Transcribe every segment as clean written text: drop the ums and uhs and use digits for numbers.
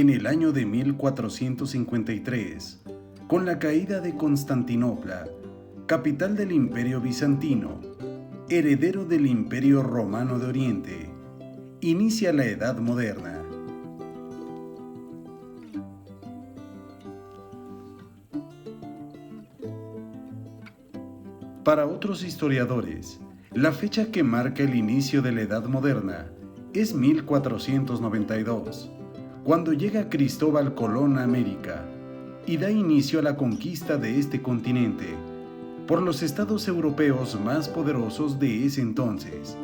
En el año de 1453, con la caída de Constantinopla, capital del Imperio Bizantino, heredero del Imperio Romano de Oriente, inicia la Edad Moderna. Para otros historiadores, la fecha que marca el inicio de la Edad Moderna es 1492, cuando llega Cristóbal Colón a América y da inicio a la conquista de este continente por los estados europeos más poderosos de ese entonces.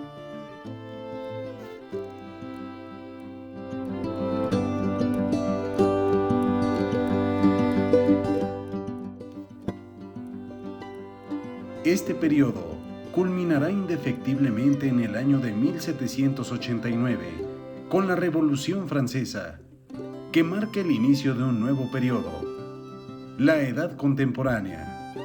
Este periodo culminará indefectiblemente en el año de 1789 con la Revolución Francesa, que marca el inicio de un nuevo periodo, la Edad Contemporánea.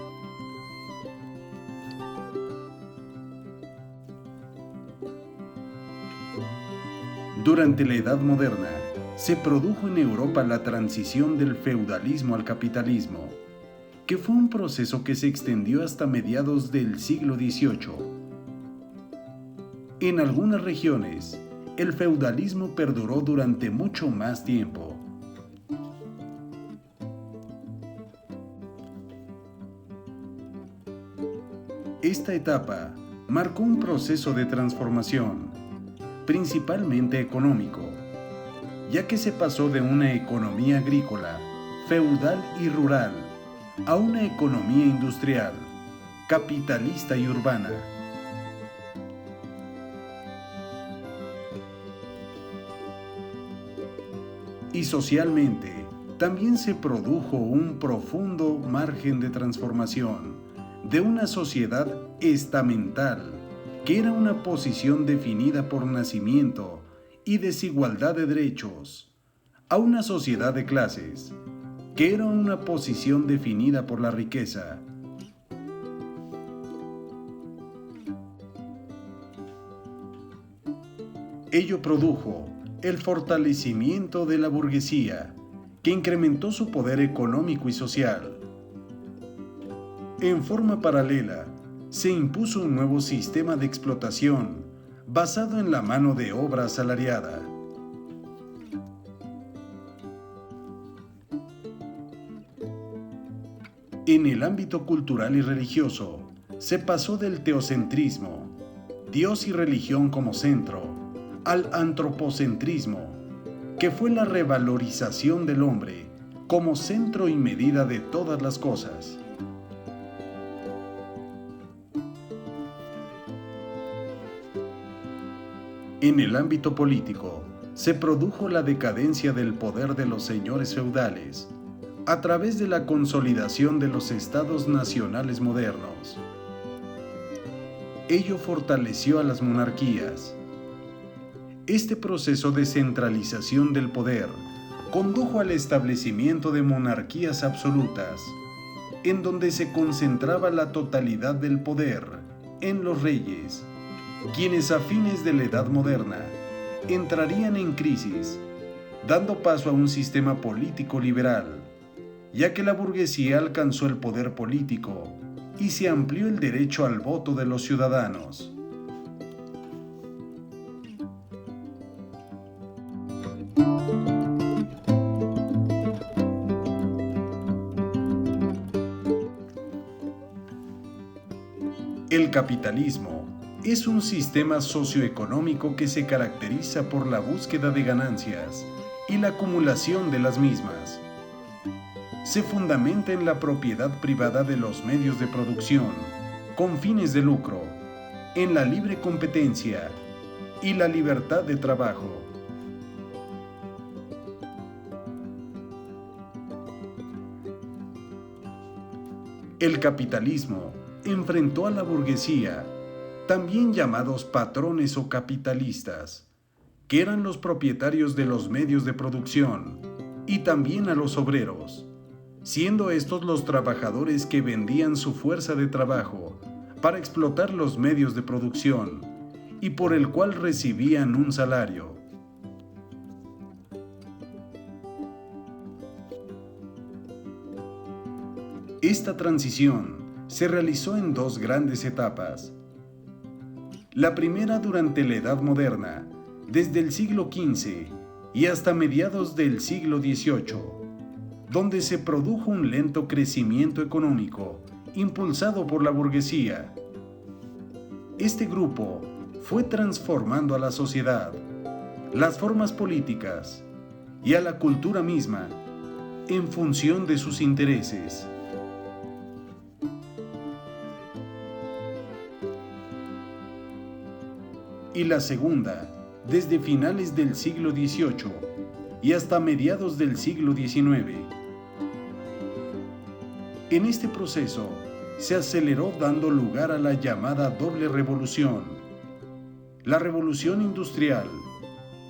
Durante la Edad Moderna, se produjo en Europa la transición del feudalismo al capitalismo, que fue un proceso que se extendió hasta mediados del siglo XVIII. En algunas regiones, el feudalismo perduró durante mucho más tiempo. Esta etapa marcó un proceso de transformación, principalmente económico, ya que se pasó de una economía agrícola, feudal y rural, a una economía industrial, capitalista y urbana. Y socialmente, también se produjo un profundo margen de transformación de una sociedad estamental, que era una posición definida por nacimiento y desigualdad de derechos, a una sociedad de clases, que era una posición definida por la riqueza. Ello produjo el fortalecimiento de la burguesía, que incrementó su poder económico y social. En forma paralela, se impuso un nuevo sistema de explotación basado en la mano de obra asalariada. En el ámbito cultural y religioso, se pasó del teocentrismo, Dios y religión como centro, al antropocentrismo, que fue la revalorización del hombre como centro y medida de todas las cosas. En el ámbito político, se produjo la decadencia del poder de los señores feudales, a través de la consolidación de los estados nacionales modernos. Ello fortaleció a las monarquías. Este proceso de centralización del poder condujo al establecimiento de monarquías absolutas, en donde se concentraba la totalidad del poder en los reyes, quienes a fines de la Edad Moderna entrarían en crisis, dando paso a un sistema político liberal, ya que la burguesía alcanzó el poder político y se amplió el derecho al voto de los ciudadanos. El capitalismo es un sistema socioeconómico que se caracteriza por la búsqueda de ganancias y la acumulación de las mismas. Se fundamenta en la propiedad privada de los medios de producción, con fines de lucro, en la libre competencia y la libertad de trabajo. El capitalismo enfrentó a la burguesía, también llamados patrones o capitalistas, que eran los propietarios de los medios de producción, y también a los obreros, siendo estos los trabajadores que vendían su fuerza de trabajo para explotar los medios de producción y por el cual recibían un salario. Esta transición se realizó en dos grandes etapas. La primera durante la Edad Moderna, desde el siglo XV y hasta mediados del siglo XVIII, donde se produjo un lento crecimiento económico impulsado por la burguesía. Este grupo fue transformando a la sociedad, las formas políticas y a la cultura misma en función de sus intereses. Y la segunda, desde finales del siglo XVIII y hasta mediados del siglo XIX. En este proceso se aceleró dando lugar a la llamada doble revolución, la revolución industrial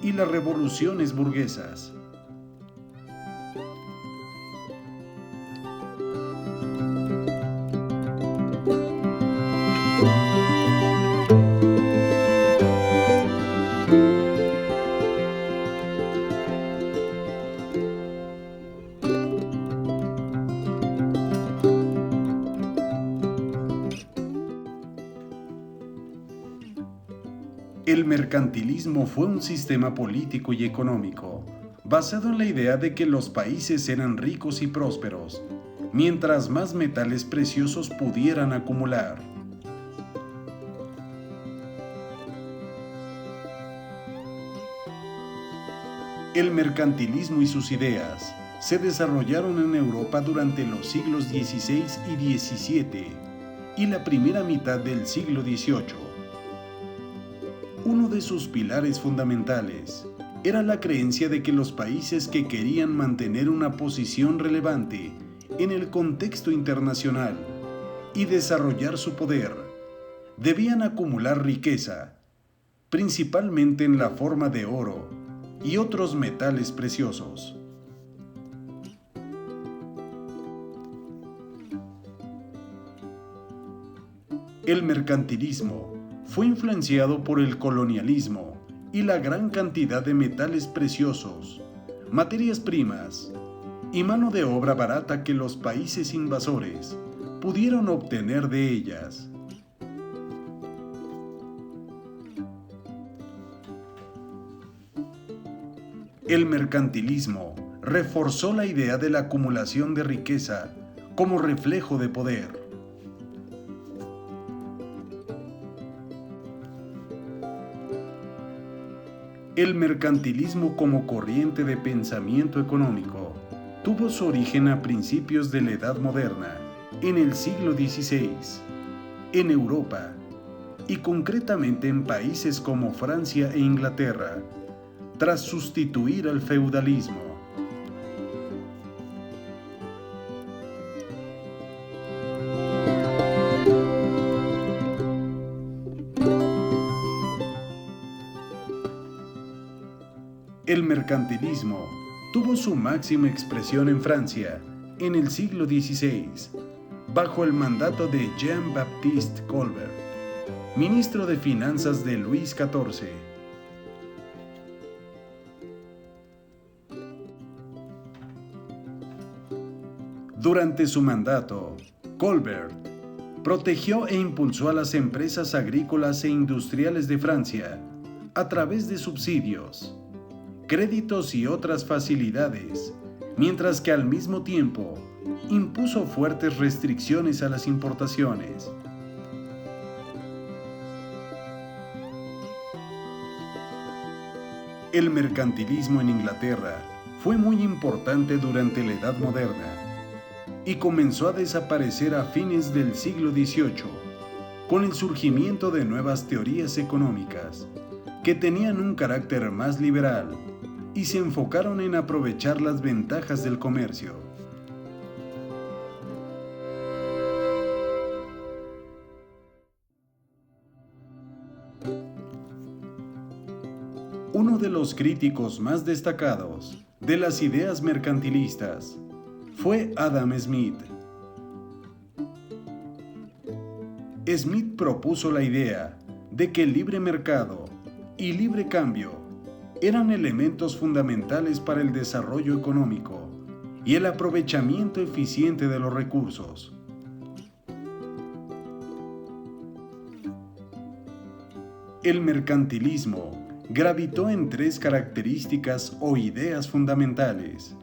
y las revoluciones burguesas. El mercantilismo fue un sistema político y económico basado en la idea de que los países eran ricos y prósperos, mientras más metales preciosos pudieran acumular. El mercantilismo y sus ideas se desarrollaron en Europa durante los siglos XVI y XVII y la primera mitad del siglo XVIII. Uno de sus pilares fundamentales era la creencia de que los países que querían mantener una posición relevante en el contexto internacional y desarrollar su poder, debían acumular riqueza, principalmente en la forma de oro y otros metales preciosos. El mercantilismo fue influenciado por el colonialismo y la gran cantidad de metales preciosos, materias primas y mano de obra barata que los países invasores pudieron obtener de ellas. El mercantilismo reforzó la idea de la acumulación de riqueza como reflejo de poder. El mercantilismo como corriente de pensamiento económico tuvo su origen a principios de la Edad Moderna, en el siglo XVI, en Europa y concretamente en países como Francia e Inglaterra, tras sustituir al feudalismo. El mercantilismo tuvo su máxima expresión en Francia en el siglo XVI, bajo el mandato de Jean-Baptiste Colbert, ministro de Finanzas de Luis XIV. Durante su mandato, Colbert protegió e impulsó a las empresas agrícolas e industriales de Francia a través de subsidios, créditos y otras facilidades, mientras que al mismo tiempo impuso fuertes restricciones a las importaciones. El mercantilismo en Inglaterra fue muy importante durante la Edad Moderna y comenzó a desaparecer a fines del siglo XVIII con el surgimiento de nuevas teorías económicas que tenían un carácter más liberal y se enfocaron en aprovechar las ventajas del comercio. Uno de los críticos más destacados de las ideas mercantilistas fue Adam Smith. Smith propuso la idea de que el libre mercado y libre cambio eran elementos fundamentales para el desarrollo económico y el aprovechamiento eficiente de los recursos. El mercantilismo gravitó en tres características o ideas fundamentales.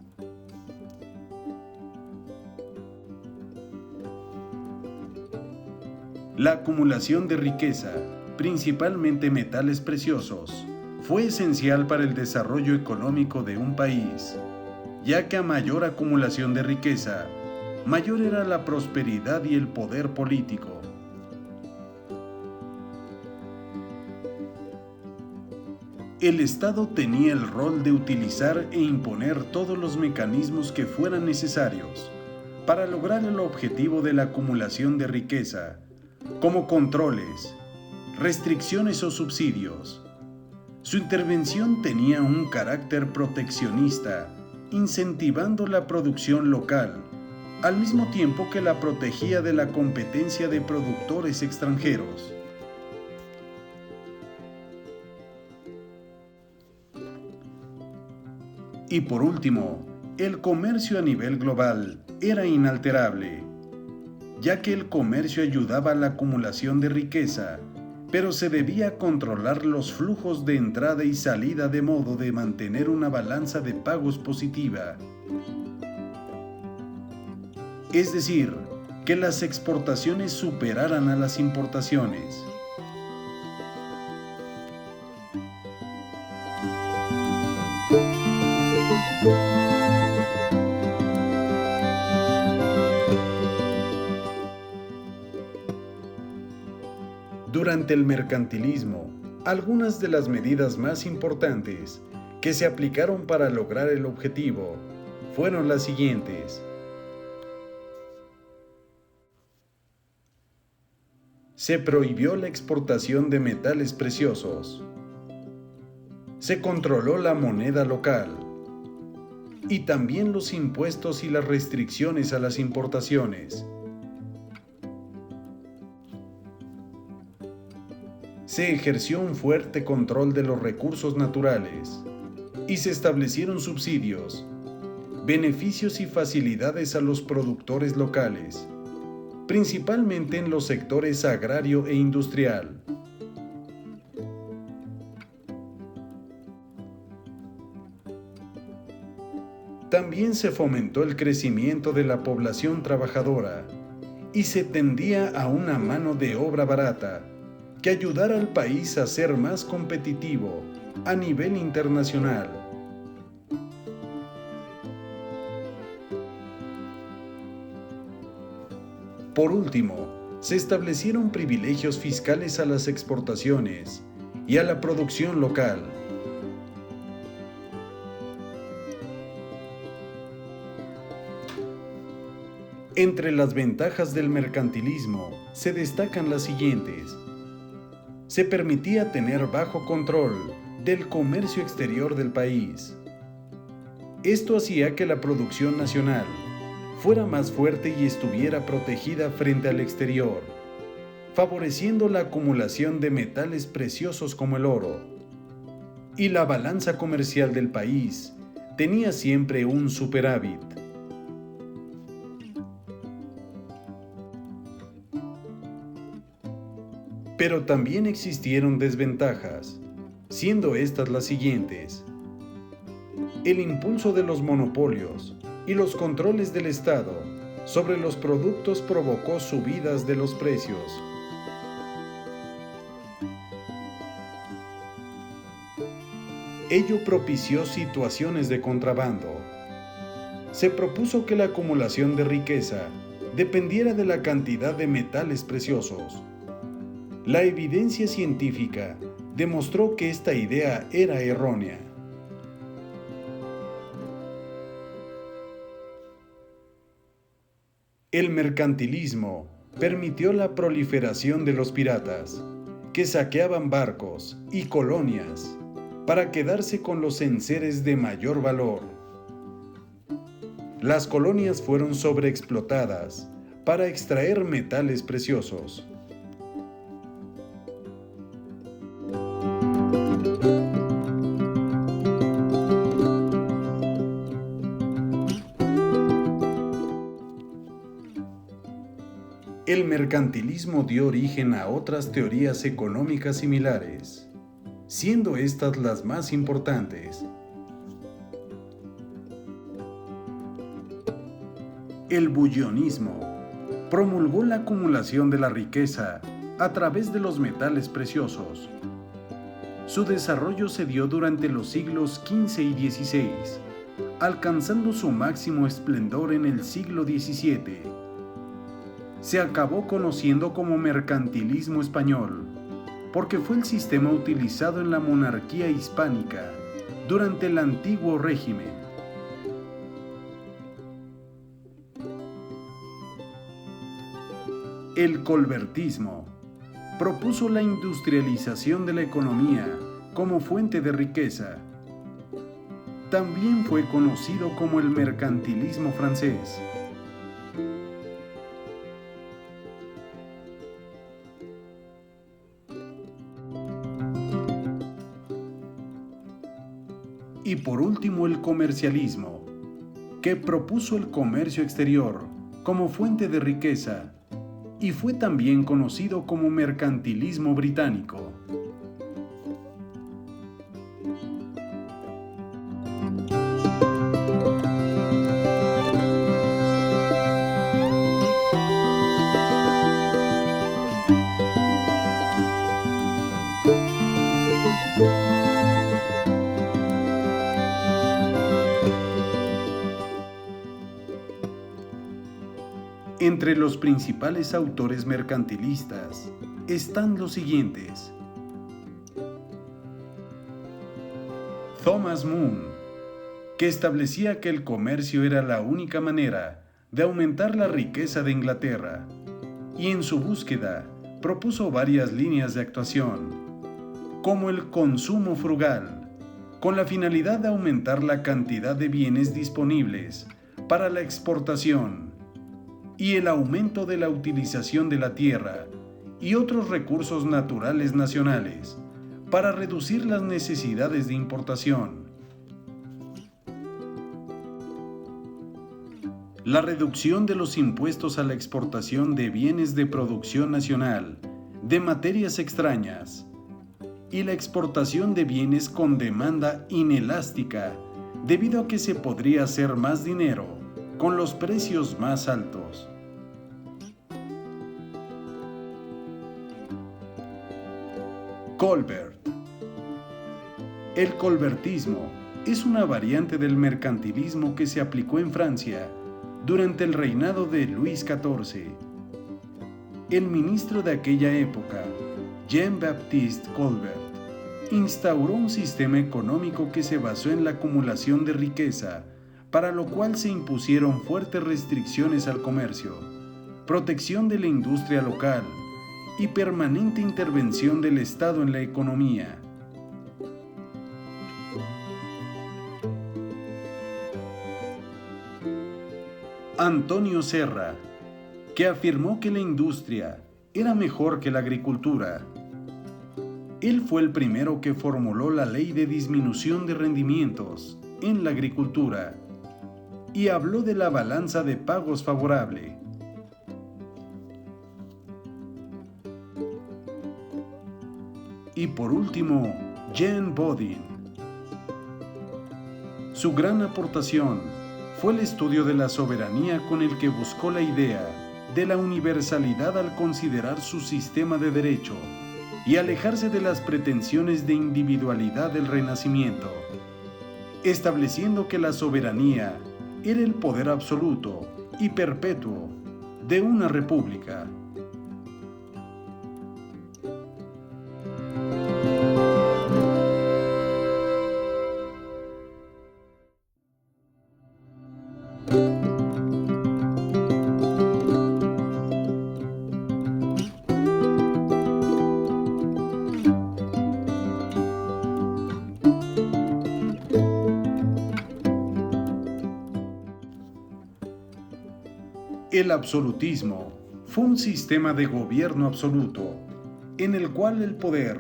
La acumulación de riqueza, principalmente metales preciosos, fue esencial para el desarrollo económico de un país, ya que a mayor acumulación de riqueza, mayor era la prosperidad y el poder político. El Estado tenía el rol de utilizar e imponer todos los mecanismos que fueran necesarios para lograr el objetivo de la acumulación de riqueza, como controles, restricciones o subsidios. Su intervención tenía un carácter proteccionista, incentivando la producción local, al mismo tiempo que la protegía de la competencia de productores extranjeros. Y por último, el comercio a nivel global era inalterable, ya que el comercio ayudaba a la acumulación de riqueza, pero se debía controlar los flujos de entrada y salida de modo de mantener una balanza de pagos positiva. Es decir, que las exportaciones superaran a las importaciones. Durante el mercantilismo, algunas de las medidas más importantes que se aplicaron para lograr el objetivo fueron las siguientes. Se prohibió la exportación de metales preciosos. Se controló la moneda local y también los impuestos y las restricciones a las importaciones. Se ejerció un fuerte control de los recursos naturales y se establecieron subsidios, beneficios y facilidades a los productores locales, principalmente en los sectores agrario e industrial. También se fomentó el crecimiento de la población trabajadora y se tendía a una mano de obra barata que ayudara al país a ser más competitivo a nivel internacional. Por último, se establecieron privilegios fiscales a las exportaciones y a la producción local. Entre las ventajas del mercantilismo se destacan las siguientes. Se permitía tener bajo control del comercio exterior del país. Esto hacía que la producción nacional fuera más fuerte y estuviera protegida frente al exterior, favoreciendo la acumulación de metales preciosos como el oro. Y la balanza comercial del país tenía siempre un superávit. Pero también existieron desventajas, siendo estas las siguientes. El impulso de los monopolios y los controles del Estado sobre los productos provocó subidas de los precios. Ello propició situaciones de contrabando. Se propuso que la acumulación de riqueza dependiera de la cantidad de metales preciosos. La evidencia científica demostró que esta idea era errónea. El mercantilismo permitió la proliferación de los piratas, que saqueaban barcos y colonias para quedarse con los enseres de mayor valor. Las colonias fueron sobreexplotadas para extraer metales preciosos. El mercantilismo dio origen a otras teorías económicas similares, siendo estas las más importantes. El bullionismo promulgó la acumulación de la riqueza a través de los metales preciosos. Su desarrollo se dio durante los siglos XV y XVI, alcanzando su máximo esplendor en el siglo XVII. Se acabó conociendo como mercantilismo español, porque fue el sistema utilizado en la monarquía hispánica durante el antiguo régimen. El colbertismo propuso la industrialización de la economía como fuente de riqueza. También fue conocido como el mercantilismo francés. Y por último, el comercialismo, que propuso el comercio exterior como fuente de riqueza y fue también conocido como mercantilismo británico. Entre los principales autores mercantilistas están los siguientes: Thomas Moon, que establecía que el comercio era la única manera de aumentar la riqueza de Inglaterra, y en su búsqueda propuso varias líneas de actuación, como el consumo frugal, con la finalidad de aumentar la cantidad de bienes disponibles para la exportación, y el aumento de la utilización de la tierra y otros recursos naturales nacionales para reducir las necesidades de importación. La reducción de los impuestos a la exportación de bienes de producción nacional, de materias extrañas, y la exportación de bienes con demanda inelástica, debido a que se podría hacer más dinero con los precios más altos. Colbert. El colbertismo es una variante del mercantilismo que se aplicó en Francia durante el reinado de Luis XIV. El ministro de aquella época, Jean-Baptiste Colbert, instauró un sistema económico que se basó en la acumulación de riqueza, para lo cual se impusieron fuertes restricciones al comercio, protección de la industria local y permanente intervención del Estado en la economía. Antonio Serra, que afirmó que la industria era mejor que la agricultura. Él fue el primero que formuló la ley de disminución de rendimientos en la agricultura y habló de la balanza de pagos favorable. Y por último, Jean Bodin. Su gran aportación fue el estudio de la soberanía, con el que buscó la idea de la universalidad al considerar su sistema de derecho y alejarse de las pretensiones de individualidad del Renacimiento, estableciendo que la soberanía era el poder absoluto y perpetuo de una república. El absolutismo fue un sistema de gobierno absoluto, en el cual el poder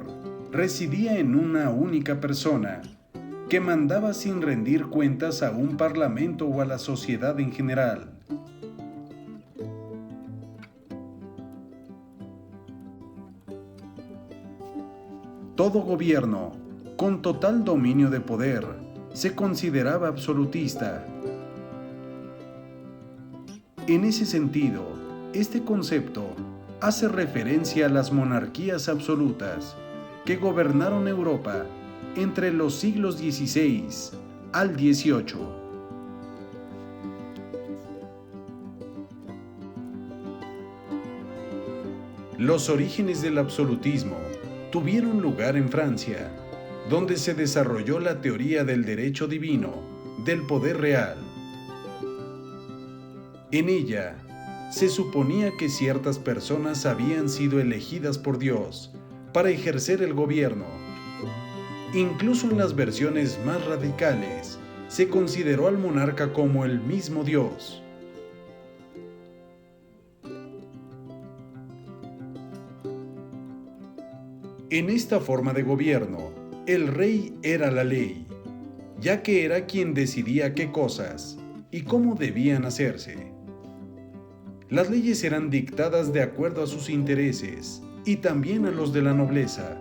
residía en una única persona, que mandaba sin rendir cuentas a un parlamento o a la sociedad en general. Todo gobierno, con total dominio de poder, se consideraba absolutista. En ese sentido, este concepto hace referencia a las monarquías absolutas que gobernaron Europa entre los siglos XVI al XVIII. Los orígenes del absolutismo tuvieron lugar en Francia, donde se desarrolló la teoría del derecho divino, del poder real. En ella, se suponía que ciertas personas habían sido elegidas por Dios para ejercer el gobierno. Incluso en las versiones más radicales, se consideró al monarca como el mismo Dios. En esta forma de gobierno, el rey era la ley, ya que era quien decidía qué cosas y cómo debían hacerse. Las leyes eran dictadas de acuerdo a sus intereses y también a los de la nobleza,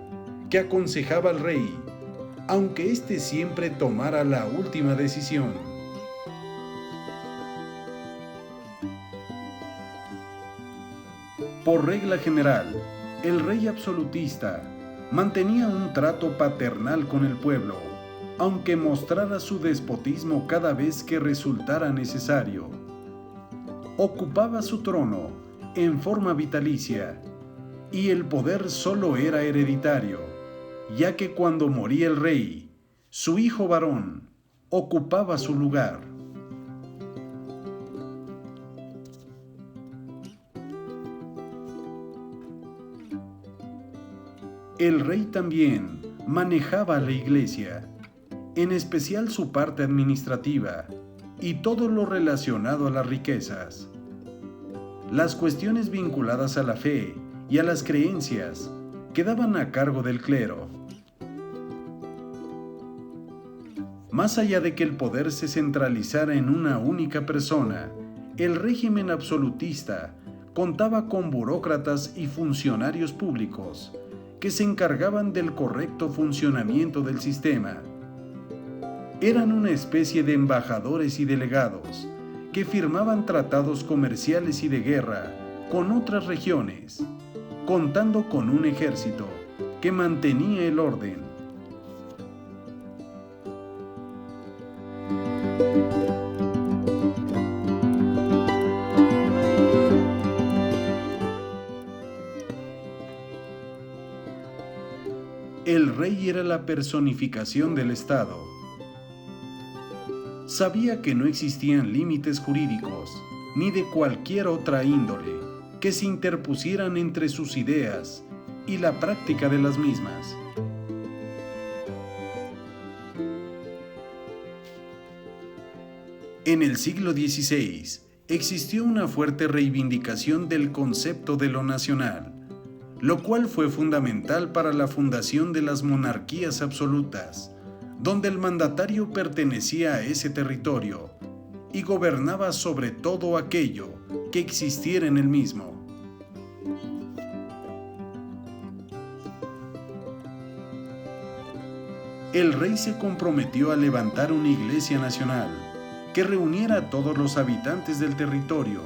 que aconsejaba al rey, aunque éste siempre tomara la última decisión. Por regla general, el rey absolutista mantenía un trato paternal con el pueblo, aunque mostrara su despotismo cada vez que resultara necesario. Ocupaba su trono en forma vitalicia, y el poder solo era hereditario, ya que cuando moría el rey, su hijo varón ocupaba su lugar. El rey también manejaba la iglesia, en especial su parte administrativa, y todo lo relacionado a las riquezas. Las cuestiones vinculadas a la fe y a las creencias quedaban a cargo del clero. Más allá de que el poder se centralizara en una única persona, el régimen absolutista contaba con burócratas y funcionarios públicos que se encargaban del correcto funcionamiento del sistema. Eran una especie de embajadores y delegados que firmaban tratados comerciales y de guerra con otras regiones, contando con un ejército que mantenía el orden. El rey era la personificación del Estado. Sabía que no existían límites jurídicos, ni de cualquier otra índole, que se interpusieran entre sus ideas y la práctica de las mismas. En el siglo XVI existió una fuerte reivindicación del concepto de lo nacional, lo cual fue fundamental para la fundación de las monarquías absolutas, donde el mandatario pertenecía a ese territorio y gobernaba sobre todo aquello que existiera en el mismo. El rey se comprometió a levantar una iglesia nacional que reuniera a todos los habitantes del territorio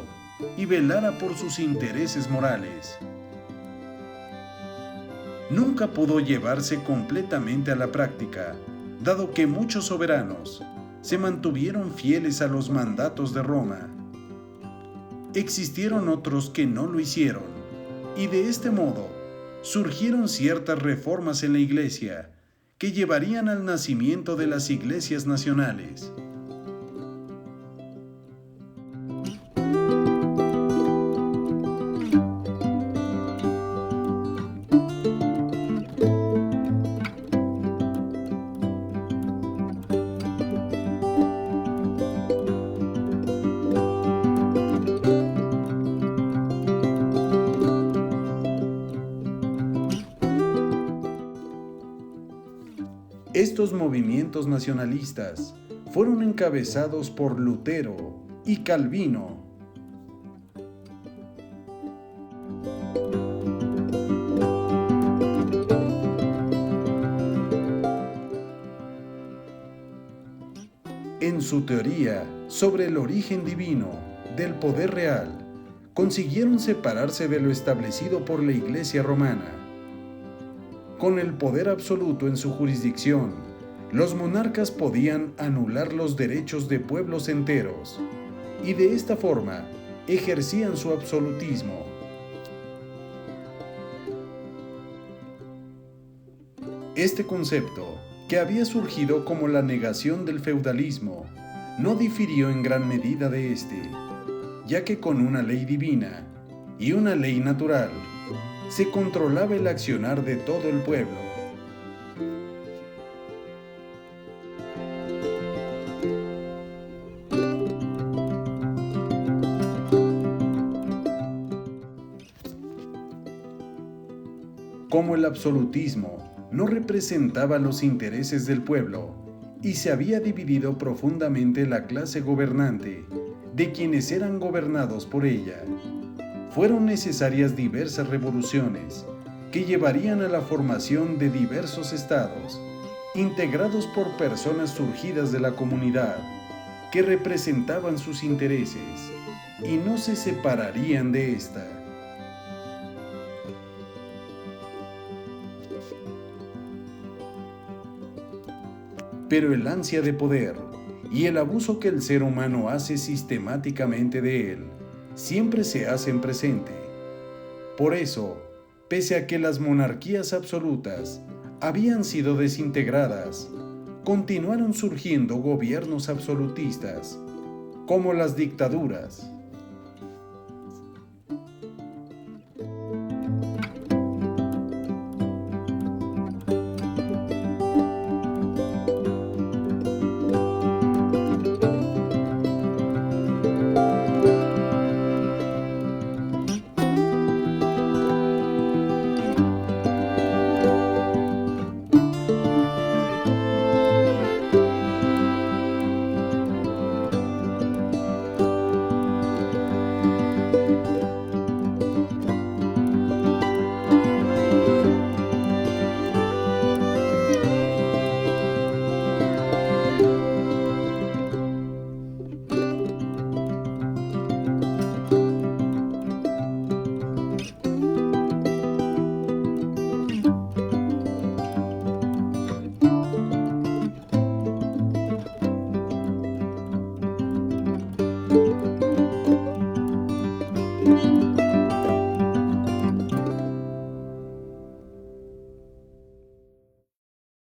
y velara por sus intereses morales. Nunca pudo llevarse completamente a la práctica, dado que muchos soberanos se mantuvieron fieles a los mandatos de Roma. Existieron otros que no lo hicieron, y de este modo surgieron ciertas reformas en la Iglesia que llevarían al nacimiento de las iglesias nacionales. Estos movimientos nacionalistas fueron encabezados por Lutero y Calvino. su teoría sobre el origen divino del poder real, consiguieron separarse de lo establecido por la Iglesia romana. Con el poder absoluto en su jurisdicción, los monarcas podían anular los derechos de pueblos enteros y de esta forma ejercían su absolutismo. Este concepto, que había surgido como la negación del feudalismo, no difirió en gran medida de este, ya que con una ley divina y una ley natural se controlaba el accionar de todo el pueblo. Como el absolutismo no representaba los intereses del pueblo y se había dividido profundamente la clase gobernante de quienes eran gobernados por ella, fueron necesarias diversas revoluciones que llevarían a la formación de diversos estados, integrados por personas surgidas de la comunidad, que representaban sus intereses y no se separarían de ésta. Pero el ansia de poder y el abuso que el ser humano hace sistemáticamente de él siempre se hacen presente. Por eso, pese a que las monarquías absolutas habían sido desintegradas, continuaron surgiendo gobiernos absolutistas, como las dictaduras.